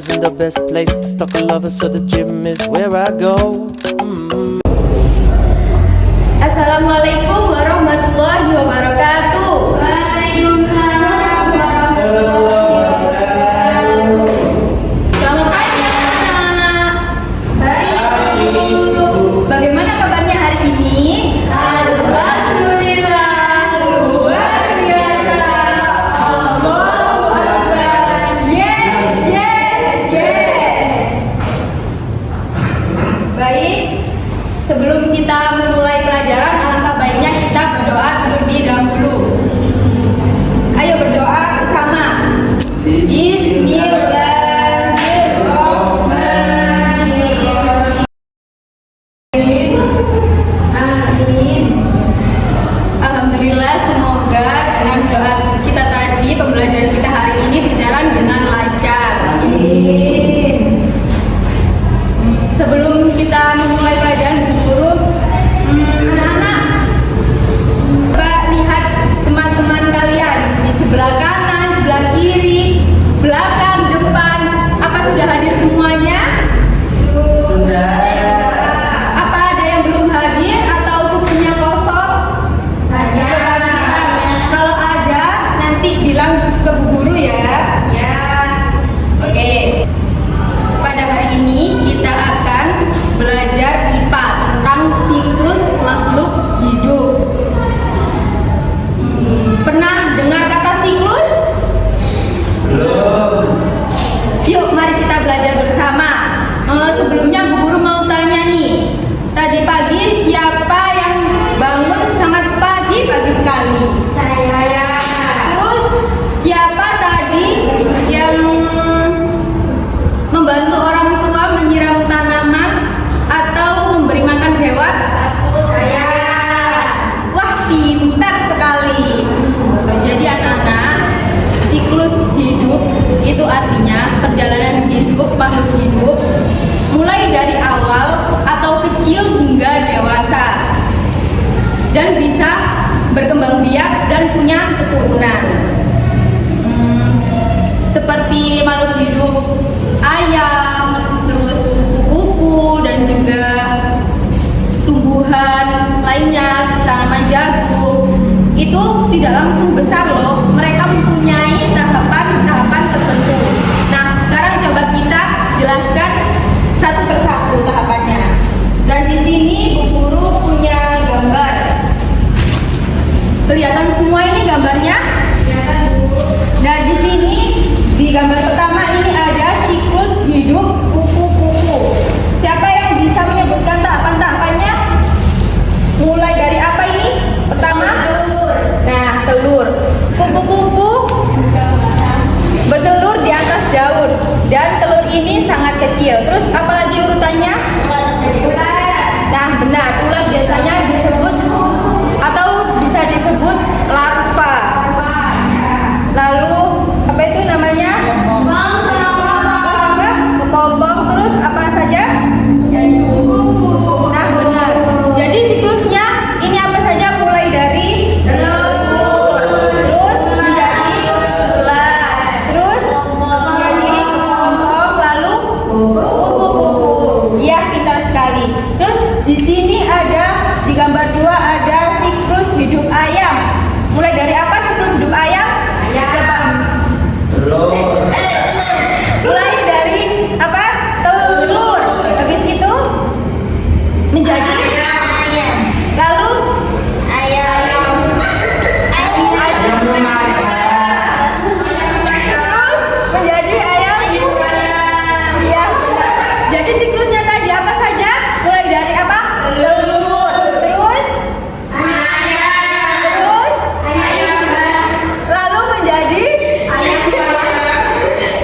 isn't the best place to stalk a lover, so the gym is where I go. Assalamualaikum warahmatullahi wabarakatuh. Waalaikumsalam warahmatullahi wabarakatuh. Selamat pagi anak-anak. Baik. Bagaimana kabarnya hari ini? Alhamdulillah, luar biasa. Allahu Akbar. Yes. Baik. Sebelum kita memulai pelajaran, alangkah baiknya kita berdoa terlebih dahulu. Ayo berdoa bersama. Bismillahirrahmanirrahim. Amin. Alhamdulillah, semoga dengan doa kita tadi, pembelajaran kita hari ini berjalan dengan lancar. Amin. Sebelum kita memulai pelajaran, guru, anak-anak, coba lihat teman-teman kalian di sebelah kanan, sebelah kiri, belakang, depan. Apa sudah hadir semuanya? Sudah. Apa ada yang belum hadir atau kursinya kosong? Ada. Coba lihat. Kalau ada, nanti bilang ke Bu Guru ya. Ya. Oke. Pada hari ini kita akan belajar IPA tentang siklus makhluk hidup. Pernah dengar kata siklus? Belum. Yuk, mari kita belajar bersama. Sebelumnya Bu Guru mau tanya nih. Tadi pagi siapa yang bangun sangat pagi sekali? Saya. Terus siapa tadi yang membantu orang tua menyiram tanaman atau memberi makan hewan? Saya. Wah, pintar sekali. Jadi anak-anak, siklus hidup itu artinya perjalanan hidup makhluk hidup mulai dari awal atau kecil hingga dewasa dan bisa berkembang biak dan punya keturunan. Seperti makhluk hidup ayam, terus kupu-kupu, dan juga tumbuhan lainnya, tanaman jagung. Itu tidak langsung besar loh, mereka mempunyai tahapan-tahapan tertentu. Nah, sekarang coba kita jelaskan satu persatu tahapannya. Dan di sini Bu Guru punya gambar. Kelihatan semua ini gambarnya? Kelihatan, Bu. Nah, di sini di gambar pertama ini ada siklus hidup kupu-kupu. Siapa yang bisa menyebutkan tahapan-tahapannya? Mulai dari apa ini? Pertama? Telur. Nah, telur. Kupu-kupu bertelur di atas daun dan telur ini sangat kecil. Terus apalagi urutannya? Ular. Nah, benar. Ular biasanya disebut atau bisa disebut larva. Lalu apa itu namanya? Terus apa? Kepompong. Terus apa saja? Nah, benar. Jadi siklusnya ini apa saja? Mulai dari telur, terus menjadi ular, terus menjadi kepompong, lalu kupu-kupu. Iya, pintar sekali. Terus di sini ada di gambar 2 ada siklus hidup ayam. Mulai dari apa siklus hidup ayam? Coba. Mulai dari apa? Telur. Habis itu menjadi ayam. Lalu ayam. Terus menjadi ayam. Iya. Jadi siklusnya tadi apa saja? Mulai dari apa? Telur. Terus ayam. Terus ayam. Lalu menjadi ayam.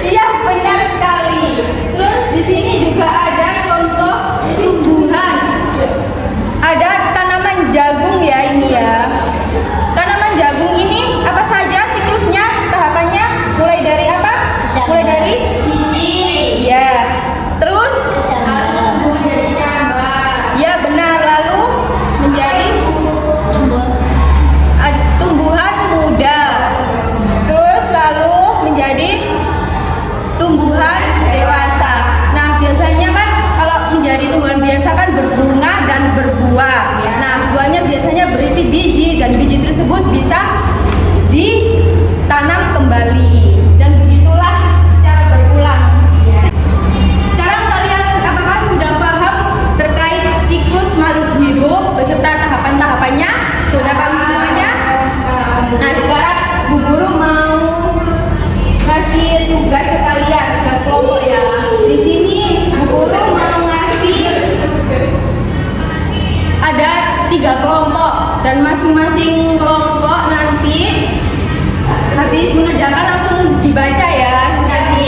Iya, benar sekali. Terus di sini juga ada contoh tumbuhan. tersebut bisa ditanam kembali, dan begitulah secara berulang. Sekarang kalian apakah sudah paham terkait siklus makhluk hidup beserta tahapan-tahapannya? Sudah paham semuanya? Nah, sekarang Bu Guru mau kasih tugas ke kalian, tugas kelompok ya. Di sini Bu Guru mau ngasih ada 3 kelompok, dan masing-masing kelompok nanti habis mengerjakan langsung dibaca ya nanti.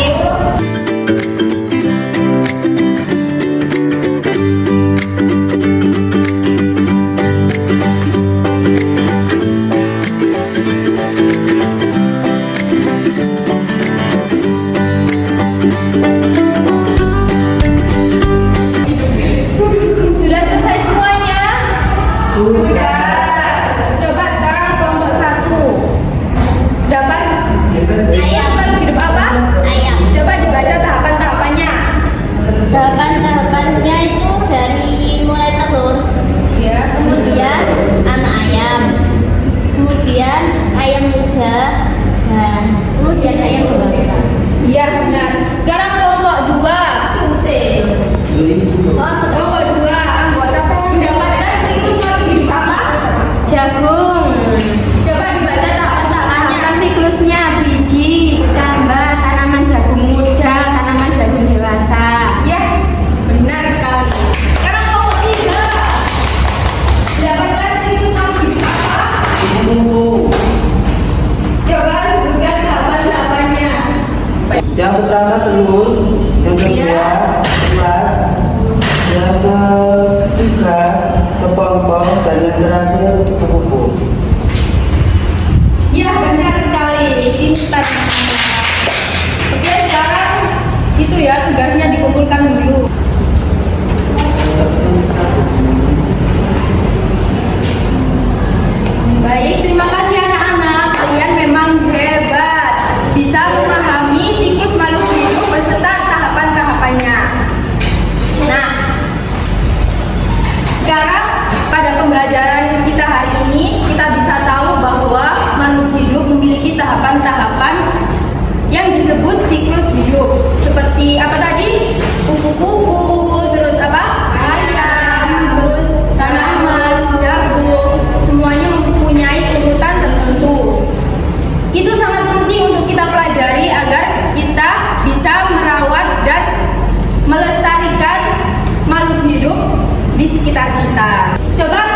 Sudah selesai semuanya? Sudah. Coba sekarang kelompok 1 dapat siklus makhluk hidup apa? Ayam. Coba dibaca tahapan-tahapannya. Tahapan-tahapannya itu dari mulai telur, Ya. kemudian anak ayam, kemudian ayam muda, dan kemudian ayam dewasa. Iya benar. Sekarang kelompok 2. Kelompok 2 mendapatkan siklus makhluk hidup apa? Jagung. Coba dibaca tahapan-tahapannya. Tahapan siklusnya biji, cambat, tanaman jagung muda, tanaman jagung dewasa. Iya, benar sekali. Sekarang kelompok 3 mendapatkan siklus makhluk hidup apa? Coba sebutkan tahapan-tahapannya. Yang pertama telur, yang kedua Iya. ulat, yang ketiga kepompong, dan yang terakhir kepupuk. Iya benar sekali, pintar. Oke, sekarang itu ya tugasnya dikumpulkan dulu. Baik, terima kasih anak-anak. Kalian memang hebat, bisa memahami siklus makhluk hidup beserta tahapan-tahapannya. Nah, sekarang pada pembelajaran kita hari ini kita bisa tahu bahwa makhluk hidup memiliki tahapan-tahapan yang disebut siklus hidup. Seperti apa tadi? Kupu-kupu, terus apa? Ayam, terus tanaman, jagung, semuanya mempunyai urutan tertentu. Itu sangat penting untuk kita pelajari agar kita bisa merawat dan melestarikan makhluk hidup di sekitar kita. Coba